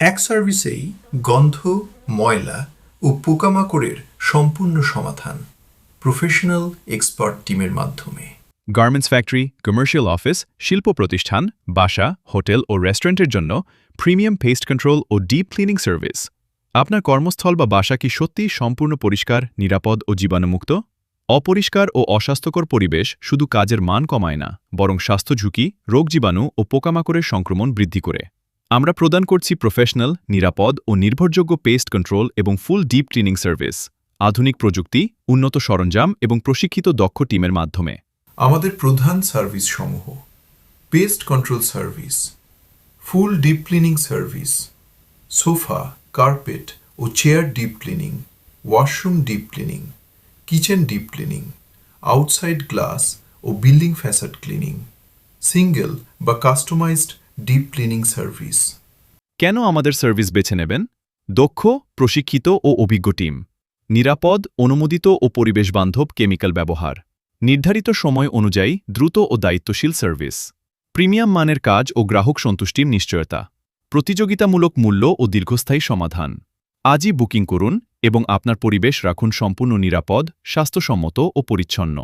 এক সার্ভিসেই গন্ধ, ময়লা ও পোকামাকড়ের সম্পূর্ণ সমাধান প্রফেশনাল এক্সপার্ট টিমের মাধ্যমে। গার্মেন্টস ফ্যাক্টরি, কমার্শিয়াল অফিস, শিল্প প্রতিষ্ঠান, বাসা, হোটেল ও রেস্টুরেন্টের জন্য প্রিমিয়াম পেস্ট কন্ট্রোল ও ডিপ ক্লিনিং সার্ভিস। আপনার কর্মস্থল বা বাসা কি সত্যিই সম্পূর্ণ পরিষ্কার, নিরাপদ ও জীবাণুমুক্ত? অপরিষ্কার ও অস্বাস্থ্যকর পরিবেশ শুধু কাজের মান কমায় না, বরং স্বাস্থ্য ঝুঁকি, রোগ জীবাণু ও পোকামাকড়ের সংক্রমণ বৃদ্ধি করে। আমরা প্রদান করছি প্রফেশনাল, নিরাপদ ও নির্ভরযোগ্য পেস্ট কন্ট্রোল এবং ফুল ডিপ ক্লিনিং সার্ভিস, আধুনিক প্রযুক্তি, উন্নত সরঞ্জাম এবং প্রশিক্ষিত দক্ষ টিমের মাধ্যমে। আমাদের প্রধান সার্ভিস সমূহ: pest control service, full deep cleaning service, sofa, carpet ও chair deep cleaning, washroom deep cleaning, kitchen deep cleaning, outside glass ও বিল্ডিং ফ্যাসাড ক্লিনিং, সিঙ্গেল বা কাস্টমাইজড ডিপ ক্লিনিং সার্ভিস। কেন আমাদের সার্ভিস বেছে নেবেন? দক্ষ, প্রশিক্ষিত ও অভিজ্ঞ টিম, নিরাপদ, অনুমোদিত ও পরিবেশবান্ধব কেমিক্যাল ব্যবহার, নির্ধারিত সময় অনুযায়ী দ্রুত ও দায়িত্বশীল সার্ভিস, প্রিমিয়াম মানের কাজ ও গ্রাহক সন্তুষ্টির নিশ্চয়তা, প্রতিযোগিতামূলক মূল্য ও দীর্ঘস্থায়ী সমাধান। আজই বুকিং করুন এবং আপনার পরিবেশ রাখুন সম্পূর্ণ নিরাপদ, স্বাস্থ্যসম্মত ও পরিচ্ছন্ন।